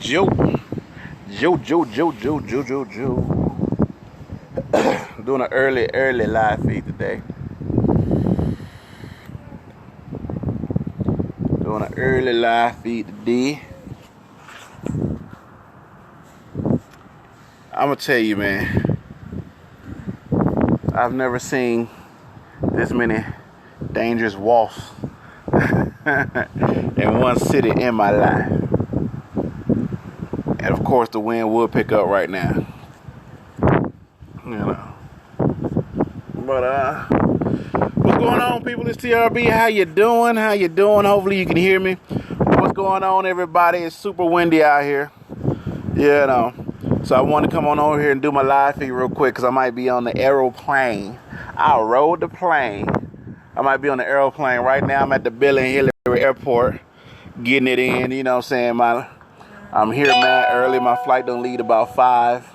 Joe. Doing an early live feed today. I'm gonna tell you, man, I've never seen this many dangerous wasps in one city in my life. And of course the wind will pick up right now. You know. But what's going on, people? It's TRB. How you doing? Hopefully you can hear me. What's going on, everybody? It's super windy out here. You know. So I wanted to come on over here and do my live feed real quick because I might be on the aeroplane. I rode the plane. I might be on the aeroplane right now. I'm at the Bill and Hillary Airport getting it in. You know what I'm saying? I'm here mad early. My flight don't leave about 5.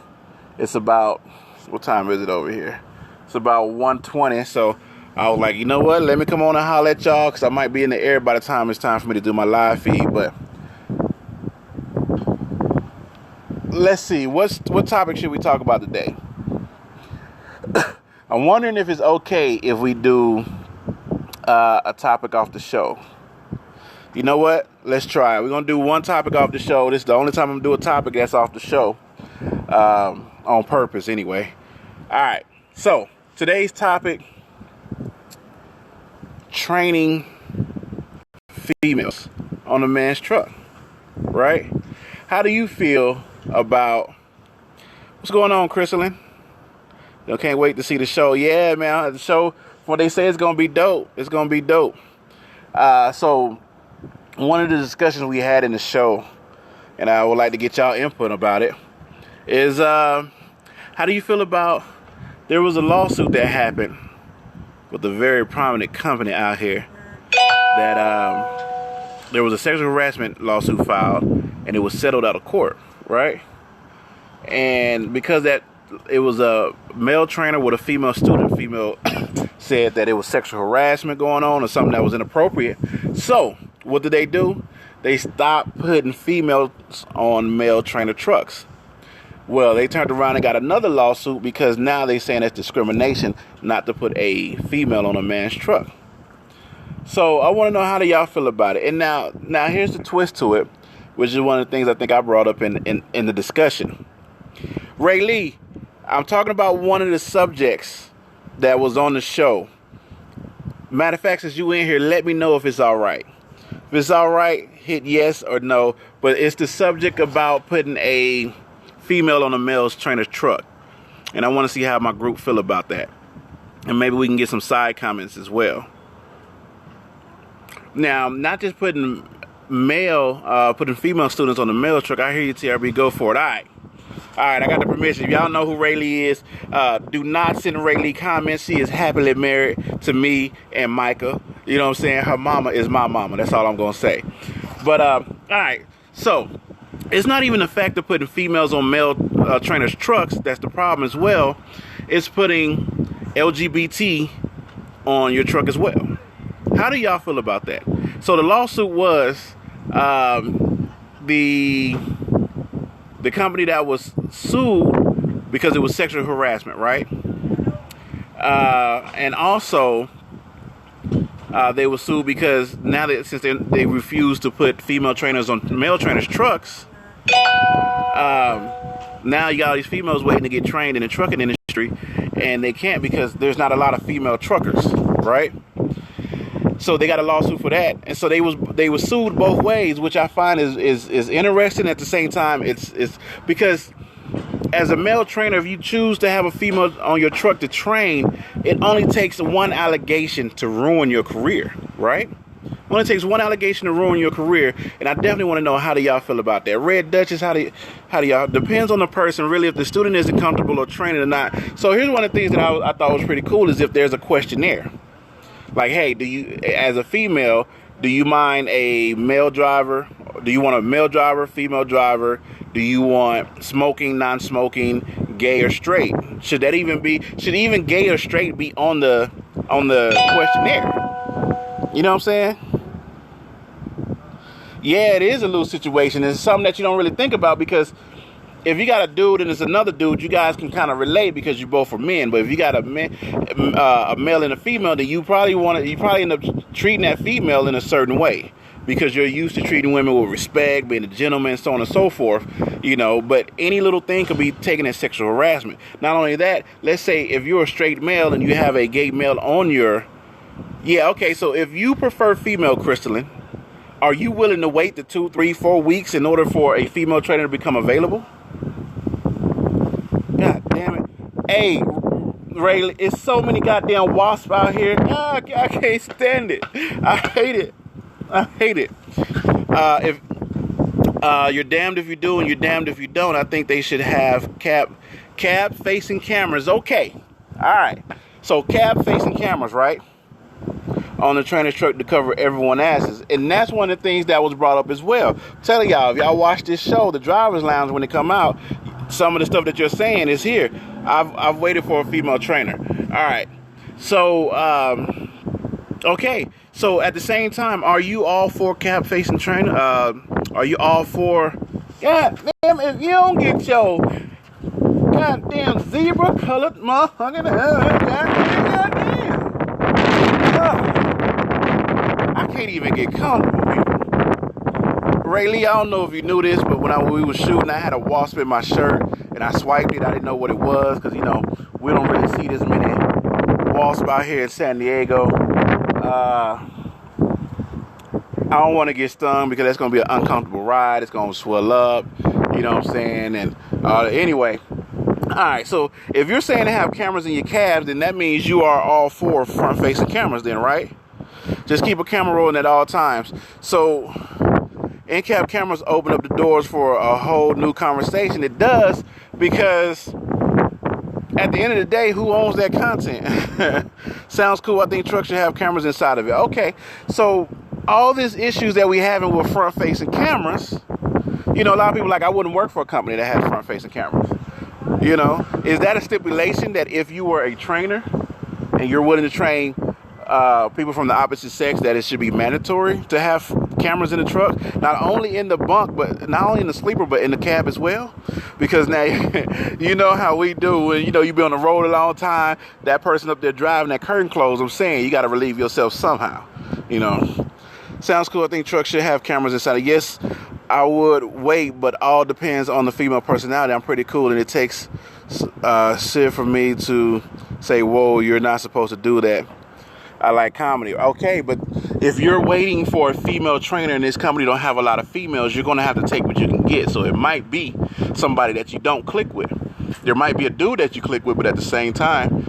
It's about, what time is it over here? It's about 1:20. So I was like, you know what? Let me come on and holler at y'all because I might be in the air by the time it's time for me to do my live feed. But let's see. What topic should we talk about today? I'm wondering if it's okay if we do a topic off the show. You know what? Let's try it. We're going to do one topic off the show. This is the only time I'm going to do a topic that's off the show. On purpose, anyway. All right. So, today's topic, training females on a man's truck. Right? How do you feel about... What's going on, Chrysalin? I can't wait to see the show. Yeah, man. The show, what they say, it's going to be dope. It's going to be dope. So... One of the discussions we had in the show, and I would like to get y'all input about it, is how do you feel about, there was a lawsuit that happened with a very prominent company out here that there was a sexual harassment lawsuit filed and it was settled out of court, right? And because that it was a male trainer with a female student, female said that it was sexual harassment going on or something that was inappropriate. So what did they do? They stopped putting females on male trainer trucks. Well, they turned around and got another lawsuit because now they're saying it's discrimination not to put a female on a man's truck. So I want to know, how do y'all feel about it? And now here's the twist to it, which is one of the things I think I brought up in the discussion. Ray Lee, I'm talking about one of the subjects that was on the show. Matter of fact, since you in here, let me know if it's all right. If it's all right, hit yes or no. But it's the subject about putting a female on a male's trainer's truck. And I want to see how my group feel about that. And maybe we can get some side comments as well. Now, not just putting female students on the male truck. I hear you, TRB. Go for it. All right, I got the permission. If y'all know who Ray Lee is, do not send Ray Lee comments. She is happily married to me and Micah. You know what I'm saying? Her mama is my mama. That's all I'm going to say. But, all right. So, it's not even the fact of putting females on male trainers' trucks. That's the problem as well. It's putting LGBT on your truck as well. How do y'all feel about that? So, the lawsuit was the company that was sued because it was sexual harassment, right? And also, they were sued because now that since they refuse to put female trainers on male trainers' trucks, now you got all these females waiting to get trained in the trucking industry, and they can't because there's not a lot of female truckers, right? So they got a lawsuit for that, and so they were sued both ways, which I find is interesting. At the same time, it's because as a male trainer, if you choose to have a female on your truck to train, it only takes one allegation to ruin your career, right? It only takes one allegation to ruin your career, and I definitely want to know, how do y'all feel about that? Red Duchess, how do y'all? Depends on the person, really, if the student isn't comfortable or training or not. So here's one of the things that I thought was pretty cool is if there's a questionnaire. Like, hey, do you, as a female, do you mind a male driver? Do you want a male driver, female driver? Do you want smoking, non-smoking, gay or straight? Should even gay or straight be on the questionnaire? You know what I'm saying? yeah, it is a loose situation. It's something that you don't really think about, because if you got a dude and it's another dude, you guys can kind of relate because you both are men. But if you got a male and a female, then you probably end up treating that female in a certain way, because you're used to treating women with respect, being a gentleman, so on and so forth, but any little thing could be taken as sexual harassment. Not only that, let's say if you're a straight male and you have a gay male on so if you prefer female, Crystalline, are you willing to wait the 2, 3, 4 weeks in order for a female trainer to become available? God damn it. Hey, Ray, it's so many goddamn wasps out here. I can't stand it. I hate it. If you're damned if you do and you're damned if you don't, I think they should have cab facing cameras. Okay. All right. So cab facing cameras, right? On the trainer's truck to cover everyone's asses. And that's one of the things that was brought up as well. I'm telling y'all, if y'all watch this show, The Driver's Lounge, when it come out, some of the stuff that you're saying is here. I've waited for a female trainer. All right. So, okay. So at the same time, are you all for cab facing trainer? Are you all for, God damn, if you don't get your goddamn zebra colored motherfucker, goddamn. I can't even get comfortable, people. Ray Lee, I don't know if you knew this, but when we was shooting, I had a wasp in my shirt, and I swiped it. I didn't know what it was, because, we don't really see this many wasps out here in San Diego. I don't want to get stung, because that's going to be an uncomfortable ride. It's going to swell up, you know what I'm saying? And anyway, all right, so if you're saying to have cameras in your cabs, then that means you are all for front-facing cameras then, right? Just keep a camera rolling at all times. So in-cab cameras open up the doors for a whole new conversation. It does, because at the end of the day, who owns that content? Sounds cool. I think trucks should have cameras inside of it. Okay, so all these issues that we having with front-facing cameras, a lot of people are like, I wouldn't work for a company that has front-facing cameras. Is that a stipulation that if you were a trainer and you're willing to train people from the opposite sex, that it should be mandatory to have cameras in the truck, not only in the bunk, but not only in the sleeper, but in the cab as well? Because now, you know how we do, when you be on the road a long time, that person up there driving, that curtain closed, I'm saying you got to relieve yourself somehow. Sounds cool. I think trucks should have cameras inside. Yes, I would wait, but all depends on the female personality. I'm pretty cool, and it takes shit for me to say, whoa, you're not supposed to do that. I like comedy. Okay, but if you're waiting for a female trainer and this company don't have a lot of females, you're going to have to take what you can get. So it might be somebody that you don't click with. There might be a dude that you click with, but at the same time,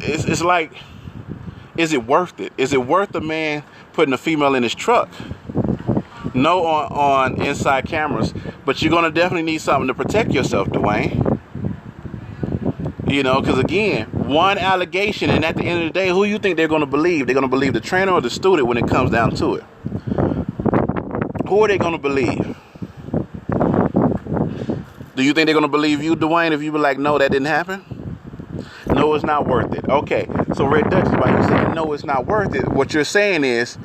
it's like, is it worth it? Is it worth a man putting a female in his truck? No on inside cameras, but you're going to definitely need something to protect yourself, Dwayne. Because again, one allegation, and at the end of the day, who you think they're going to believe? They're going to believe the trainer or the student when it comes down to it? Who are they going to believe? Do you think they're going to believe you, Dwayne, if you were like, no, that didn't happen? No, it's not worth it. Okay, so Red Dutch, by you saying no, it's not worth it, what you're saying is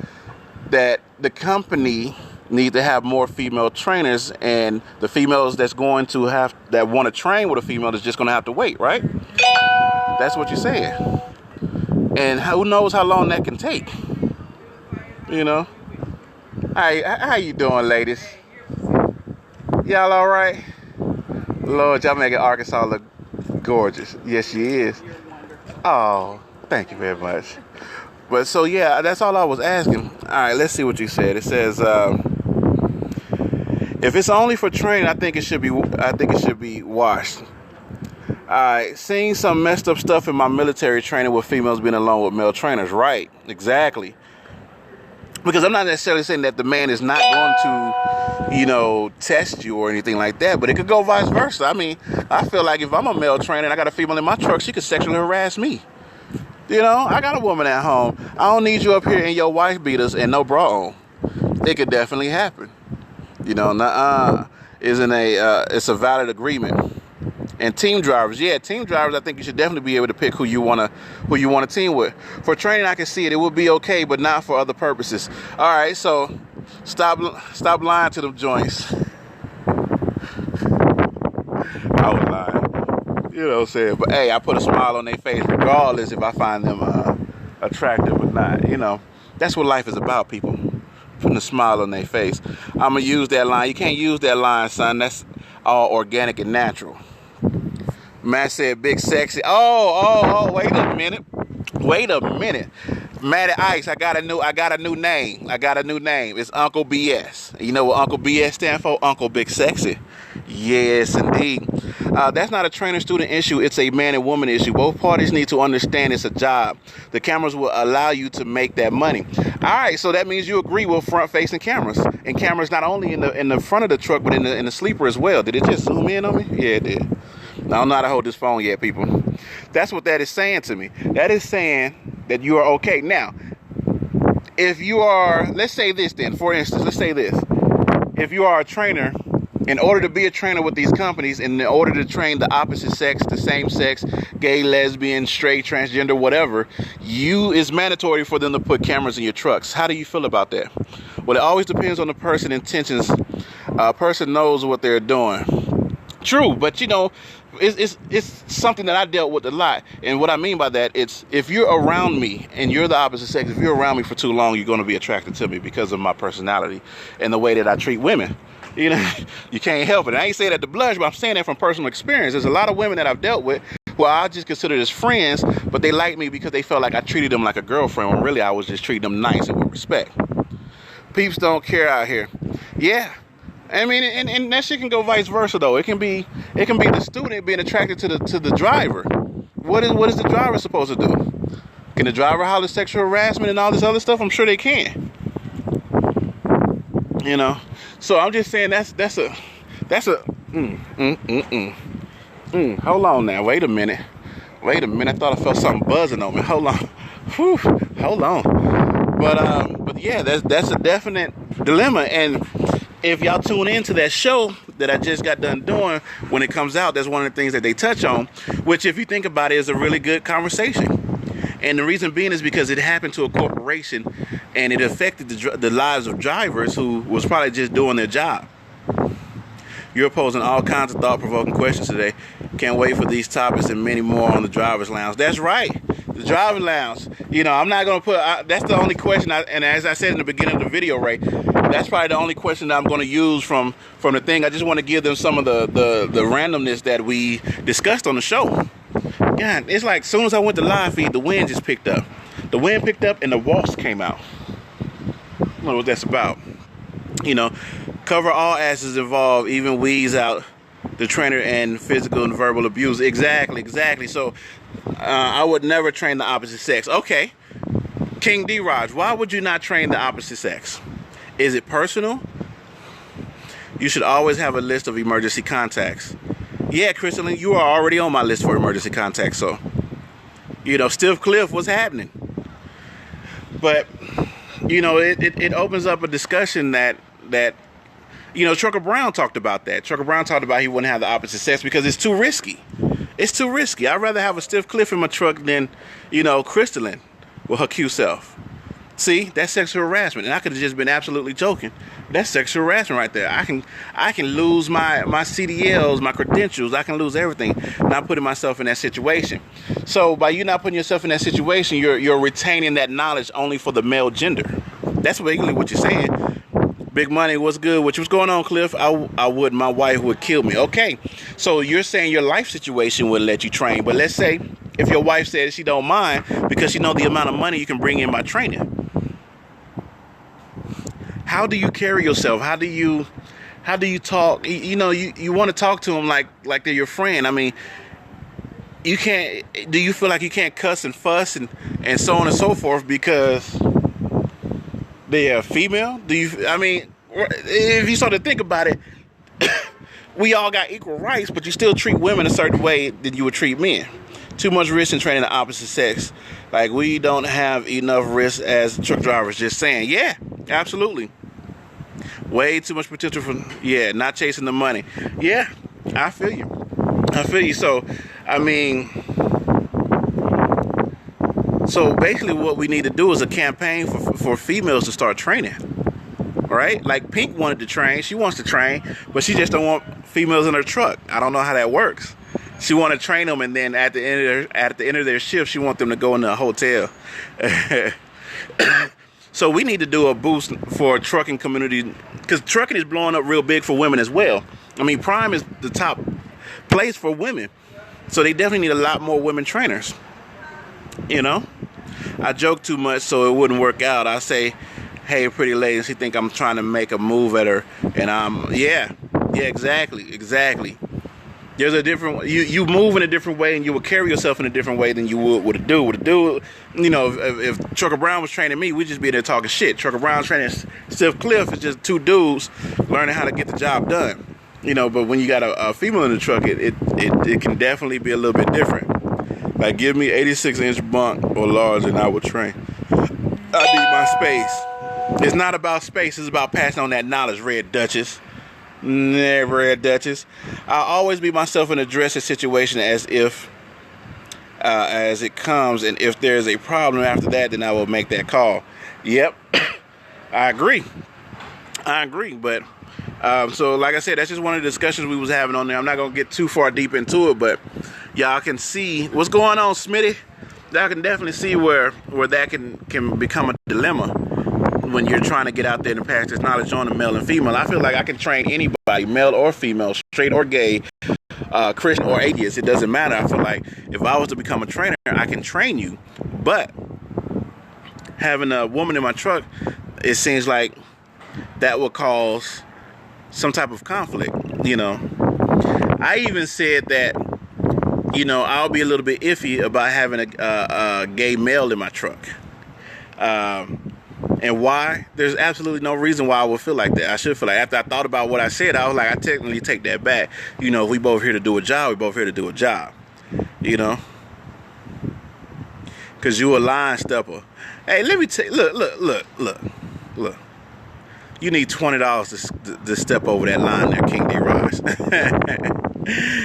that the company need to have more female trainers, and the females that want to train with a female is just going to have to wait, right? That's what you're saying. And who knows how long that can take? How you doing, ladies? Y'all all right? Lord, y'all making Arkansas look gorgeous. Yes, she is. Oh, thank you very much. But so yeah, that's all I was asking. All right, let's see what you said. It says, if it's only for training, I think it should be washed. Seeing some messed up stuff in my military training with females being alone with male trainers. Right, exactly. Because I'm not necessarily saying that the man is not going to, test you or anything like that, but it could go vice versa. I mean, I feel like if I'm a male trainer and I got a female in my truck, she could sexually harass me. I got a woman at home. I don't need you up here in your wife beaters and no bra on. It could definitely happen. It's a valid agreement. And team drivers, yeah, team drivers, I think you should definitely be able to pick who you want to team with. For training, I can see it. It would be okay, but not for other purposes. All right, so stop lying to them joints. I was lying. You know what I'm saying? But hey, I put a smile on their face regardless if I find them attractive or not. You know, that's what life is about, people. Putting a smile on their face. I'm going to use that line. You can't use that line, son. That's all organic and natural. Matt said big sexy. Oh, wait a minute. Matty Ice, I got a new name. It's Uncle BS. You know what Uncle BS stand for? Uncle Big Sexy. Yes, indeed. That's not a trainer-student issue. It's a man and woman issue. Both parties need to understand it's a job. The cameras will allow you to make that money. All right, so that means you agree with front-facing cameras. And cameras not only in the front of the truck, but in the sleeper as well. Did it just zoom in on me? Yeah, it did. I don't know how to hold this phone yet, people. That's what that is saying to me. That is saying that you are okay. Now, if you are, let's say this then, for instance, let's say this. If you are a trainer, in order to be a trainer with these companies, and in order to train the opposite sex, the same sex, gay, lesbian, straight, transgender, whatever, it's mandatory for them to put cameras in your trucks. How do you feel about that? Well, it always depends on the person's intentions. A person knows what they're doing. True, but you know, it's something that I dealt with a lot. And what I mean by that, it's if you're around me and you're the opposite sex, if you're around me for too long, you're going to be attracted to me because of my personality and the way that I treat women. You know, you can't help it. I ain't saying that to blush, but I'm saying that from personal experience. There's a lot of women that I've dealt with who I just considered as friends, but they liked me because they felt like I treated them like a girlfriend, when really I was just treating them nice and with respect. Peeps don't care out here. Yeah. I mean, and that shit can go vice versa though. It can be the student being attracted to the driver. What is the driver supposed to do? Can the driver holler sexual harassment and all this other stuff? I'm sure they can. You know, so I'm just saying that's a Hold on now. Wait a minute. I thought I felt something buzzing on me. Hold on. Whew. Hold on. But yeah, that's a definite dilemma. And if y'all tune into that show that I just got done doing, when it comes out, that's one of the things that they touch on, which if you think about it is a really good conversation. And the reason being is because it happened to a corporation and it affected the lives of drivers who was probably just doing their job. You're posing all kinds of thought-provoking questions today. Can't wait for these topics and many more on the Driver's Lounge. That's right, the Driver's Lounge. You know, I'm not going to put, that's the only question, and as I said in the beginning of the video, Ray, that's probably the only question that I'm going to use from the thing. I just want to give them some of the randomness that we discussed on the show. God, it's like as soon as I went to live feed, the wind just picked up. The wind picked up and the wasp came out. I don't know what that's about. You know, cover all asses involved, even weeds out the trainer and physical and verbal abuse. Exactly. So I would never train the opposite sex. Okay, King D-Raj, why would you not train the opposite sex? Is it personal? You should always have a list of emergency contacts. Yeah, Crystalline, you are already on my list for emergency contacts. So, you know, Stiff Cliff, what's happening? But, you know, it opens up a discussion that you know, Trucker Brown talked about that. Trucker Brown talked about he wouldn't have the opposite sex because it's too risky. It's too risky. I'd rather have a Stiff Cliff in my truck than, you know, Crystalline with her cute self. See, that's sexual harassment, and I could have just been absolutely joking. That's sexual harassment right there. I can lose my CDLs, my credentials. I can lose everything, not putting myself in that situation. So by you not putting yourself in that situation, you're retaining that knowledge only for the male gender. That's basically what you're saying. Big Money, what's good? What's going on, Cliff? I would. My wife would kill me. Okay, so you're saying your life situation would let you train, but let's say if your wife says she don't mind because she know the amount of money you can bring in by training. How do you carry yourself? How do you talk? You know, you want to talk to them like they're your friend. I mean, you can't. Do you feel like you can't cuss and fuss and so on and so forth because they are female? Do you? I mean, if you sort of think about it, we all got equal rights, but you still treat women a certain way that you would treat men. Too much risk in training the opposite sex. Like, we don't have enough risk as truck drivers. Just saying. Yeah, absolutely. Way too much potential for, not chasing the money. Yeah, I feel you. I feel you. So, I mean, so basically what we need to do is a campaign for females to start training. Right? Like Pink wanted to train. She wants to train, but she just don't want females in her truck. I don't know how that works. She want to train them, and then at the end of their shift, she want them to go into a hotel. So we need to do a boost for trucking community, because trucking is blowing up real big for women as well. I mean, Prime is the top place for women, so they definitely need a lot more women trainers. You know, I joke too much, so it wouldn't work out. I say, "Hey, pretty lady," she think I'm trying to make a move at her, and yeah, exactly. There's a different, you move in a different way, and you will carry yourself in a different way than you would with a dude. With a dude, you know, if Trucker Brown was training me, we'd just be there talking shit. Trucker Brown's training Steph Cliff is just two dudes learning how to get the job done. You know, but when you got a female in the truck, it can definitely be a little bit different. Like, give me 86-inch bunk or large, and I will train. I need my space. It's not about space. It's about passing on that knowledge, Red Duchess. Red Duchess. I'll always be myself and address a situation as if, as it comes, and if there's a problem after that, then I will make that call. Yep, I agree. But so, like I said, that's just one of the discussions we was having on there. I'm not gonna get too far deep into it, but y'all can see what's going on, Smitty. Y'all can definitely see where that can become a dilemma when you're trying to get out there and pass this knowledge on to male and female. I feel like I can train anybody, male or female, straight or gay, Christian or atheist. It doesn't matter. I feel like if I was to become a trainer, I can train you. But having a woman in my truck, it seems like that will cause some type of conflict, you know. I even said that, you know, I'll be a little bit iffy about having a gay male in my truck. And why? There's absolutely no reason why I would feel like that. I should feel like, after I thought about what I said, I was like, I technically take that back. You know, if we both here to do a job, we both here to do a job. You know? Because you a line stepper. Hey, let me tell you, look. You need $20 to step over that line there, King D-Rise.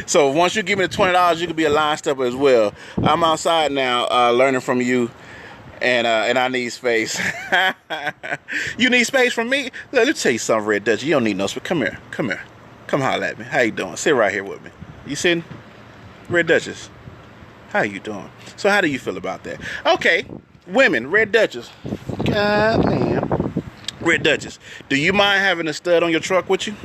So once you give me the $20, you can be a line stepper as well. I'm outside now learning from you. And I need space. You need space from me? Let me tell you something, Red Dutch. You don't need no space. Come here. Come holler at me. How you doing? Sit right here with me. You sitting? Red Duchess. How you doing? So how do you feel about that? Okay, women, Red Duchess. God damn. Red Duchess, do you mind having a stud on your truck with you?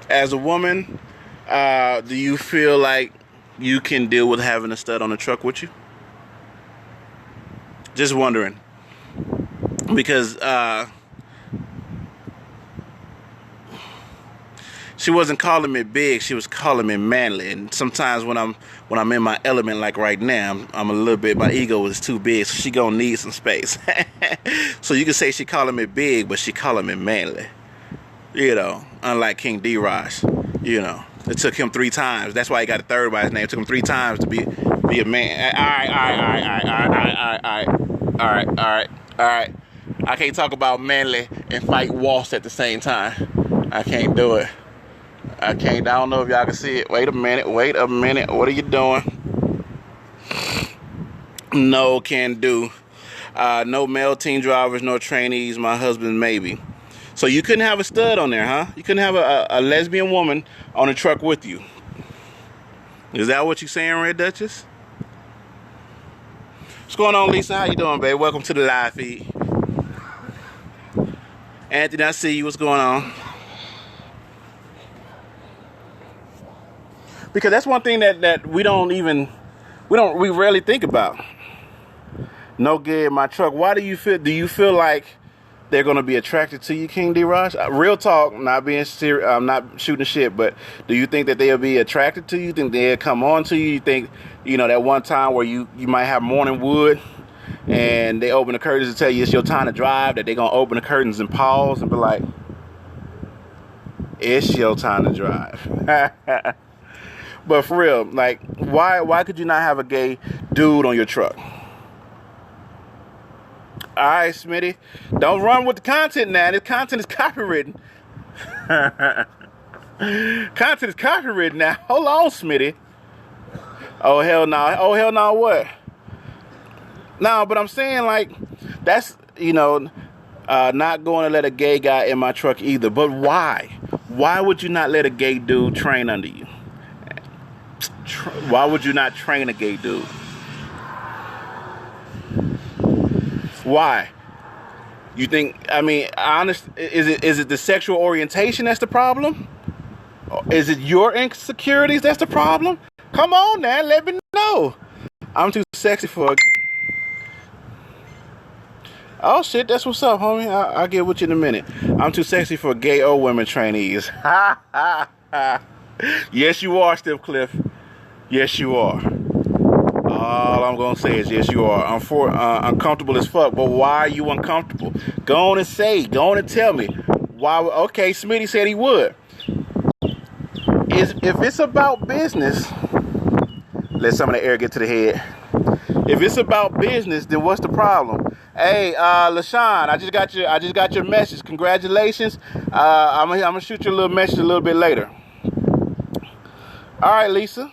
As a woman, do you feel like you can deal with having a stud on the truck with you? Just wondering. Because she wasn't calling me big, she was calling me manly. And sometimes when I'm in my element, like right now, I'm a little bit, my ego is too big, so she gonna need some space. So you can say she calling me big, but she calling me manly. You know, unlike King D-Raj, you know. It took him 3 times. That's why he got a third by his name. It took him 3 times to be a man. All right. I can't talk about manly and fight waltz at the same time. I can't do it. I don't know if y'all can see it. Wait a minute. What are you doing? No can do. No male team drivers, no trainees. My husband, maybe. So you couldn't have a stud on there, huh? You couldn't have a lesbian woman on the truck with you. Is that what you're saying, Red Duchess? What's going on, Lisa? How you doing, babe? Welcome to the live feed. Anthony, I see you. What's going on? Because that's one thing that we rarely think about. No gay in my truck. Why do you feel like they're going to be attracted to you, King D-Raj? Real talk, not being serious, I'm not shooting shit, but do you think that they'll be attracted to you? You think they'll come on to you? You think, you know, that one time where you might have morning wood and they open the curtains to tell you it's your time to drive, that they're going to open the curtains and pause and be like, it's your time to drive. But for real, like, why could you not have a gay dude on your truck? All right, Smitty. Don't run with the content now. This content is copywritten. Content is copywritten now. Hold on, Smitty. Oh, hell no. Oh, hell no, what? No, but I'm saying, like, that's, not going to let a gay guy in my truck either. But why? Why would you not let a gay dude train under you? Why would you not train a gay dude? Why? You think, is it the sexual orientation that's the problem? Is it your insecurities that's the problem? Come on now, let me know. I'm too sexy for... Oh shit, that's what's up, homie. I'll get with you in a minute. I'm too sexy for gay or women trainees. Yes, you are, Steve Cliff. Yes, you are. All I'm gonna say is yes, you are. I'm uncomfortable as fuck. But why are you uncomfortable? Go on and say. Go on and tell me. Why? Okay, Smitty said he would. If it's about business, let some of the air get to the head. If it's about business, then what's the problem? Hey, LaShawn, I just got your message. Congratulations. I'm gonna shoot you a little message a little bit later. All right, Lisa.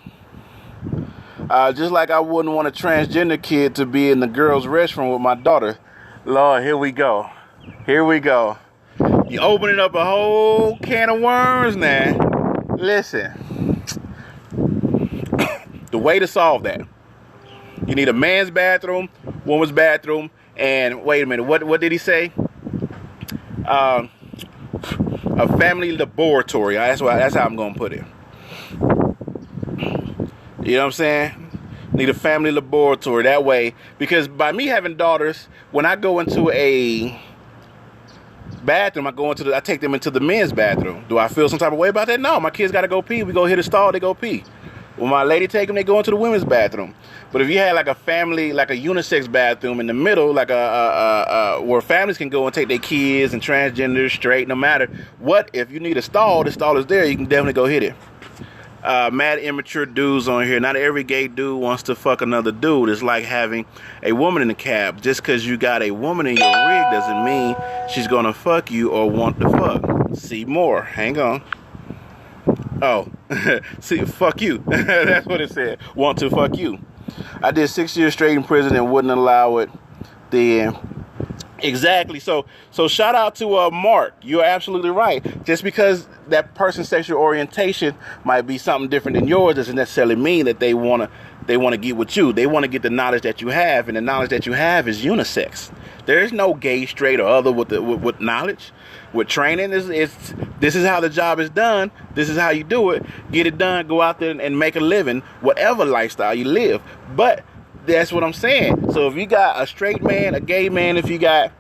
Just like I wouldn't want a transgender kid to be in the girls' restroom with my daughter. Lord, here we go. Here we go. You opening up a whole can of worms now. Listen. The way to solve that. You need a man's bathroom, woman's bathroom, and wait a minute, what did he say? A family laboratory. That's how I'm gonna put it. You know what I'm saying? Need a family laboratory that way, because by me having daughters, when I go into a bathroom, I take them into the men's bathroom. Do I feel some type of way about that? No, my kids gotta go pee. We go hit a stall, they go pee. When my lady take them, they go into the women's bathroom. But if you had like a family, like a unisex bathroom in the middle, like where families can go and take their kids and transgenders, straight, no matter what, if you need a stall, the stall is there. You can definitely go hit it. Mad immature dudes on here. Not every gay dude wants to fuck another dude. It's like having a woman in the cab. Just because you got a woman in your rig doesn't mean she's gonna fuck you or want to fuck. See more. Hang on. Oh, see, fuck you. That's what it said. Want to fuck you. I did 6 years straight in prison and wouldn't allow it then. Exactly. So shout out to Mark. You're absolutely right. Just because that person's sexual orientation might be something different than yours doesn't necessarily mean that they want to get with you. They want to get the knowledge that you have, and the knowledge that you have is unisex. There is no gay, straight, or other with knowledge. With training, this is how the job is done. This is how you do it. Get it done. Go out there and make a living, whatever lifestyle you live. But that's what I'm saying. So if you got a straight man, a gay man, if you got,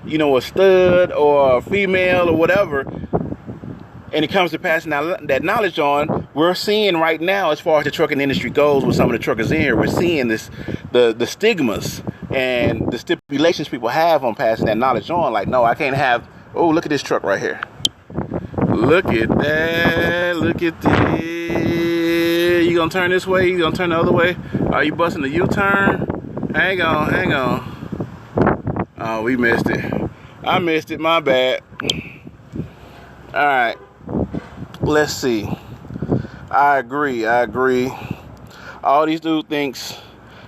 a stud or a female or whatever, and it comes to passing that knowledge on, we're seeing right now, as far as the trucking industry goes, with some of the truckers in here, we're seeing the stigmas and the stipulations people have on passing that knowledge on. Like, no, I can't have. Oh, look at this truck right here. Look at that. Look at this. You gonna turn this way? You gonna turn the other way? Are you busting the U-turn? Hang on. Oh, we missed it. I missed it. My bad. All right. Let's see. I agree. All these dudes thinks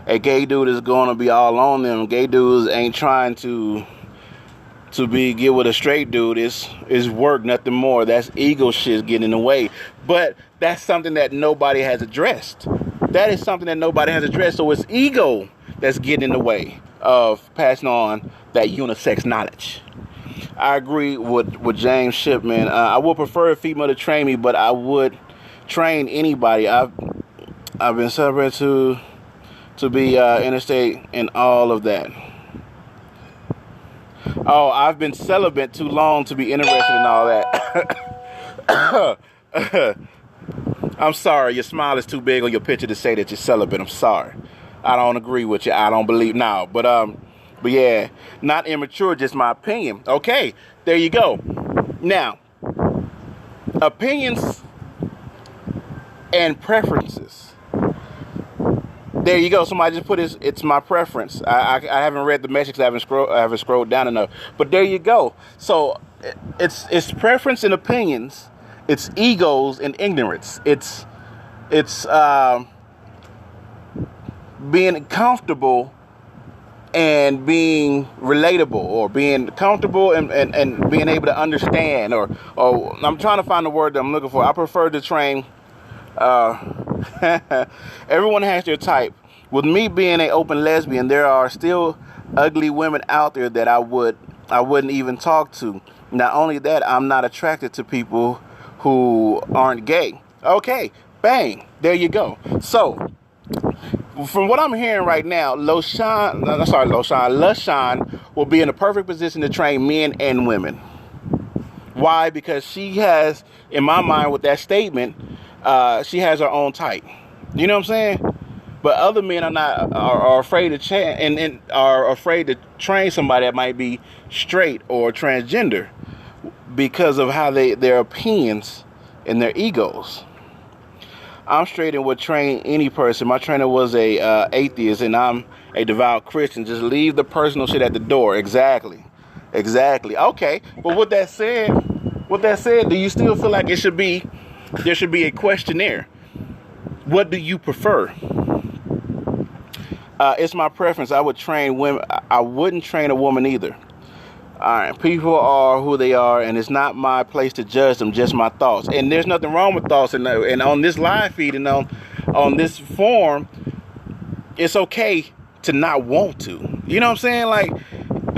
a gay dude is gonna be all on them. Gay dudes ain't trying to get with a straight dude. Is work, nothing more. That's ego shit getting in the way. But that's something that nobody has addressed. That is something that nobody has addressed. So it's ego that's getting in the way of passing on that unisex knowledge. I agree with James Shipman. I would prefer a female to train me, but I would train anybody. I've been celebrated to be interstate and all of that. Oh, I've been celibate too long to be interested in all that. I'm sorry, your smile is too big on your picture to say that you're celibate. I'm sorry. I don't agree with you. I don't believe now. But yeah, not immature, just my opinion. Okay, there you go. Now, opinions and preferences. There you go. Somebody just put it's my preference. I haven't read the message. I haven't scrolled down enough. But there you go. So it's preference and opinions, It's egos and ignorance. It's being comfortable and being relatable, or being comfortable and being able to understand, or I'm trying to find the word that I'm looking for. I prefer to train. Everyone has their type. With me being an open lesbian, there are still ugly women out there that I wouldn't even talk to. Not only that, I'm not attracted to people who aren't gay. Okay, bang, there you go. So, from what I'm hearing right now, LaShawn will be in the perfect position to train men and women. Why? Because she has, in my mind, with that statement, she has her own type. You know what I'm saying? But other men are afraid to and are afraid to train somebody that might be straight or transgender because of how their opinions and their egos. I'm straight and would train any person. My trainer was a atheist, and I'm a devout Christian. Just leave the personal shit at the door. Exactly. Okay. But with that said, do you still feel like there should be a questionnaire? What do you prefer? It's my preference. I would train women. I wouldn't train a woman either. All right, people are who they are, and it's not my place to judge them, just my thoughts. And there's nothing wrong with thoughts. And on this live feed and on this forum, it's okay to not want to. You know what I'm saying? Like,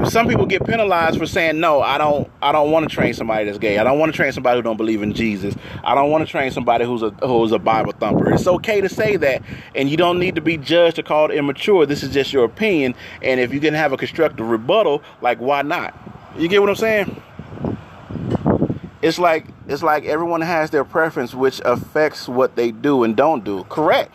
some people get penalized for saying, no, I don't want to train somebody that's gay. I don't want to train somebody who don't believe in Jesus. I don't want to train somebody who's a Bible thumper. It's okay to say that, and you don't need to be judged or called immature. This is just your opinion, and if you can have a constructive rebuttal, like, why not? You get what I'm saying? It's like everyone has their preference, which affects what they do and don't do. Correct.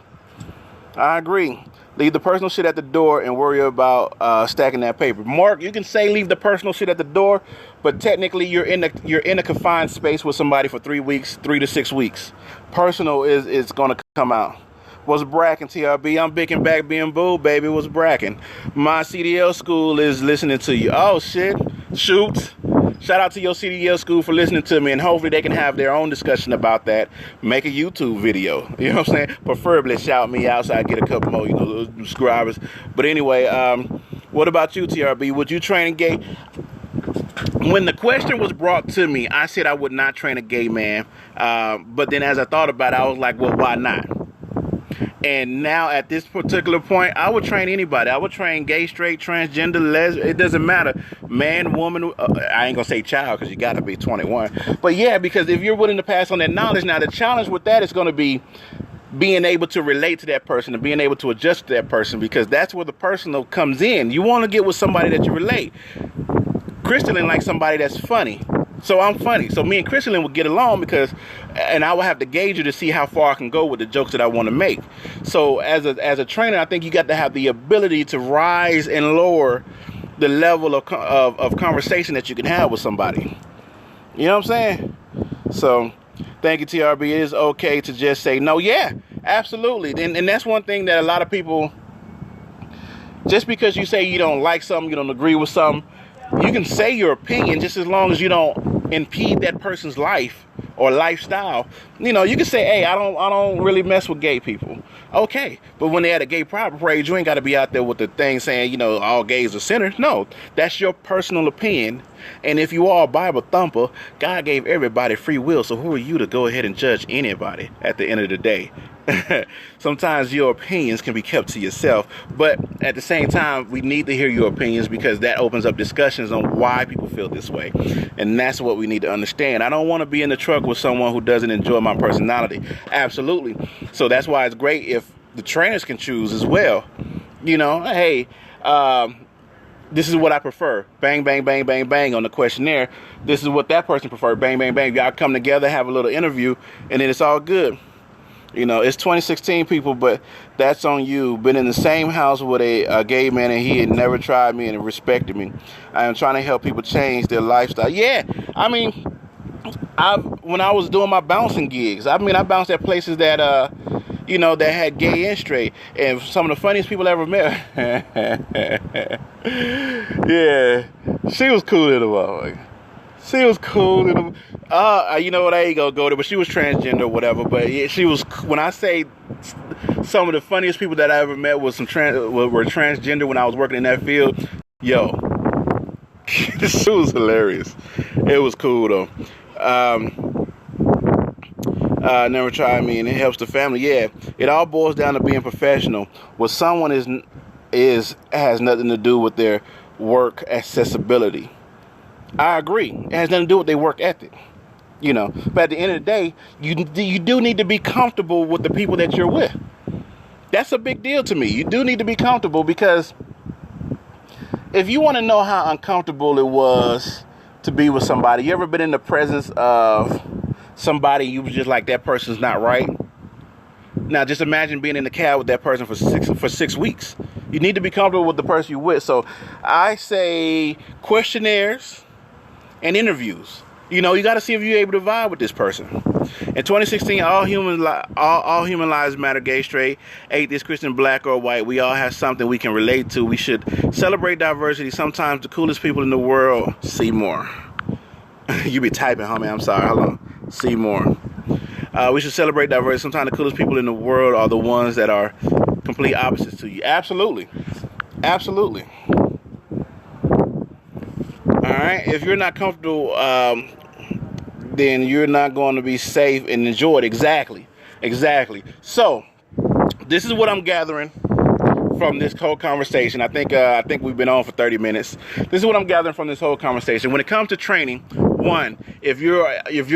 I agree. Leave the personal shit at the door and worry about stacking that paper. Mark, you can say leave the personal shit at the door, but technically you're in a confined space with somebody for 3 weeks, 3 to 6 weeks. Personal is gonna come out. What's bracking, TRB? I'm big and back being boo, baby. What's bracking? My CDL school is listening to you. Oh shit. Shoot. Shout out to your CDL school for listening to me, and hopefully they can have their own discussion about that. Make a YouTube video. You know what I'm saying? Preferably shout me out so I get a couple more, subscribers. But anyway, what about you, TRB? Would you train a gay? When the question was brought to me, I said I would not train a gay man. But then as I thought about it, I was like, well, why not? And now at this particular point, I would train anybody. I would train gay, straight, transgender, lesbian. It doesn't matter. Man, woman. I ain't going to say child because you got to be 21. But yeah, because if you're willing to pass on that knowledge, now the challenge with that is going to be being able to relate to that person and being able to adjust to that person, because that's where the personal comes in. You want to get with somebody that you relate. Crystalline like somebody that's funny. So I'm funny. So me and Crystalline would get along and I would have to gauge her to see how far I can go with the jokes that I want to make. So as a trainer, I think you got to have the ability to rise and lower the level of conversation that you can have with somebody. You know what I'm saying? So thank you, TRB. It is okay to just say no. Yeah, absolutely. And that's one thing that a lot of people, just because you say you don't like something, you don't agree with something, you can say your opinion just as long as you don't impede that person's life or lifestyle. You can say, hey, I don't really mess with gay people. Okay. But when they're at a gay pride parade, you ain't got to be out there with the thing saying, all gays are sinners. No, that's your personal opinion. And if you are a Bible thumper, God gave everybody free will. So who are you to go ahead and judge anybody at the end of the day? Sometimes your opinions can be kept to yourself, but at the same time, we need to hear your opinions, because that opens up discussions on why people feel this way. And that's what we need to understand. I don't want to be in the truck with someone who doesn't enjoy my personality. Absolutely. So that's why it's great if the trainers can choose as well. Hey, this is what I prefer. Bang, bang, bang, bang, bang on the questionnaire. This is what that person prefer. Bang, bang, bang. Y'all come together, have a little interview, and then it's all good. It's 2016, people, but that's on you. Been in the same house with a gay man, and he had never tried me and respected me. I am trying to help people change their lifestyle. Yeah, I mean, when I was doing my bouncing gigs, I bounced at places that, that had gay and straight, and some of the funniest people I ever met. Yeah, she was cool in the motherfucker. She was cool. You know what? I ain't gonna go there, but she was transgender or whatever. But yeah, she was. When I say some of the funniest people that I ever met was were transgender when I was working in that field. Yo, she was hilarious. It was cool though. Never tried me, and it helps the family. Yeah, it all boils down to being professional. What someone has nothing to do with their work accessibility. I agree. It has nothing to do with their work ethic. You know, but at the end of the day, you do need to be comfortable with the people that you're with. That's a big deal to me. You do need to be comfortable, because if you want to know how uncomfortable it was to be with somebody, you ever been in the presence of somebody you was just like, that person's not right? Now just imagine being in the cab with that person for 6 weeks. You need to be comfortable with the person you're with. So I say questionnaires and interviews. You know, you got to see if you're able to vibe with this person. In 2016, all human lives matter. Gay, straight, atheist, Christian, black or white. We all have something we can relate to. We should celebrate diversity. Sometimes the coolest people in the world. See more. You be typing, homie. I'm sorry. Hold on. See more. We should celebrate diversity. Sometimes the coolest people in the world are the ones that are complete opposites to you. Absolutely. Absolutely. All right. If you're not comfortable, then you're not going to be safe and enjoy it. Exactly. So this is what I'm gathering from this whole conversation. I think we've been on for 30 minutes. This is what I'm gathering from this whole conversation. When it comes to training, one, if you're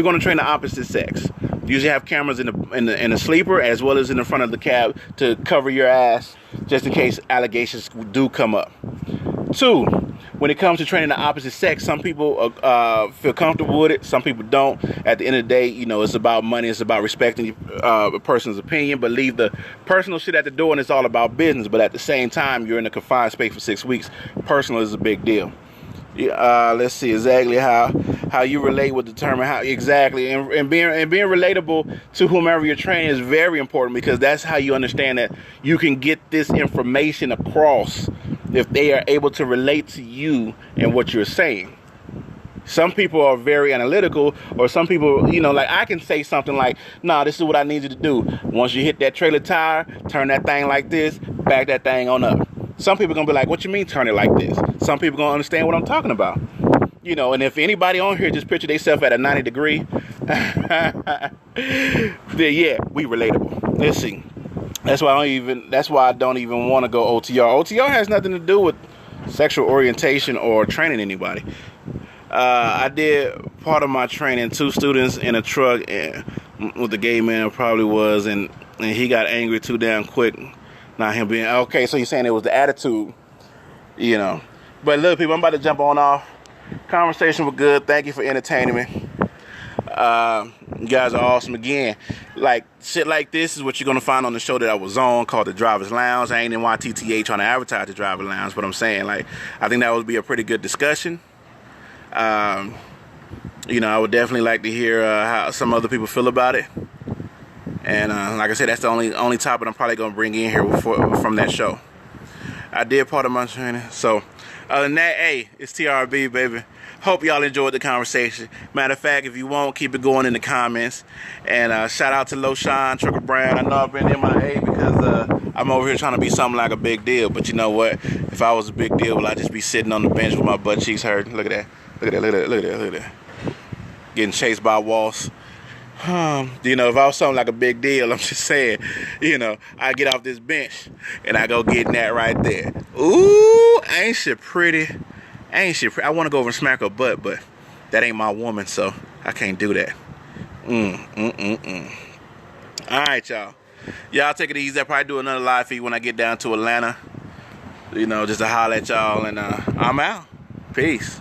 going to train the opposite sex, usually have cameras in the sleeper as well as in the front of the cab to cover your ass just in case allegations do come up. Two, when it comes to training the opposite sex, some people feel comfortable with it, some people don't. At the end of the day, you know, it's about money, it's about respecting a person's opinion, but leave the personal shit at the door and it's all about business. But at the same time, you're in a confined space for 6 weeks. Personal is a big deal. Let's see exactly how you relate will determine how exactly, and being relatable to whomever you're training is very important, because that's how you understand that you can get this information across if they are able to relate to you and what you're saying. Some people are very analytical, or some people, you know, like I can say something like, nah, this is what I need you to do. Once you hit that trailer tire, turn that thing like this, back that thing on up. Some people are going to be like, what you mean turn it like this? Some people are going to understand what I'm talking about. You know, and if anybody on here just picture themselves at a 90 degree, then yeah, we relatable. Let's see. That's why I don't even want to go OTR. OTR has nothing to do with sexual orientation or training anybody. I did part of my training, 2 students in a truck, and with the gay man probably was, and he got angry too damn quick. Not him being okay. So you're saying it was the attitude, you know? But look, people, I'm about to jump on off. Conversation was good. Thank you for entertaining me. You guys are awesome. Again, like shit like this is what you're gonna find on the show that I was on called The Driver's Lounge. I ain't in YTTA trying to advertise The Driver's Lounge, but I'm saying, like, I think that would be a pretty good discussion. You know, I would definitely like to hear how some other people feel about it. And like I said, that's the only topic I'm probably gonna bring in here from that show. I did part of my training. So other than that, hey, it's TRB, baby. Hope y'all enjoyed the conversation. Matter of fact, if you won't, keep it going in the comments. And shout out to Loshawn, Trucker Brown. I know I've been MIA because I'm over here trying to be something like a big deal. But you know what? If I was a big deal, will I just be sitting on the bench with my butt cheeks hurt? Look at that. Look at that. Look at that. Look at that. Look at that. Getting chased by walls. You know, if I was something like a big deal, I'm just saying, you know, I get off this bench and I go get that right there. Ooh, ain't shit pretty. I want to go over and smack her butt, but that ain't my woman, so I can't do that. All right, y'all. Y'all take it easy. I'll probably do another live feed when I get down to Atlanta. You know, just to holler at y'all, and I'm out. Peace.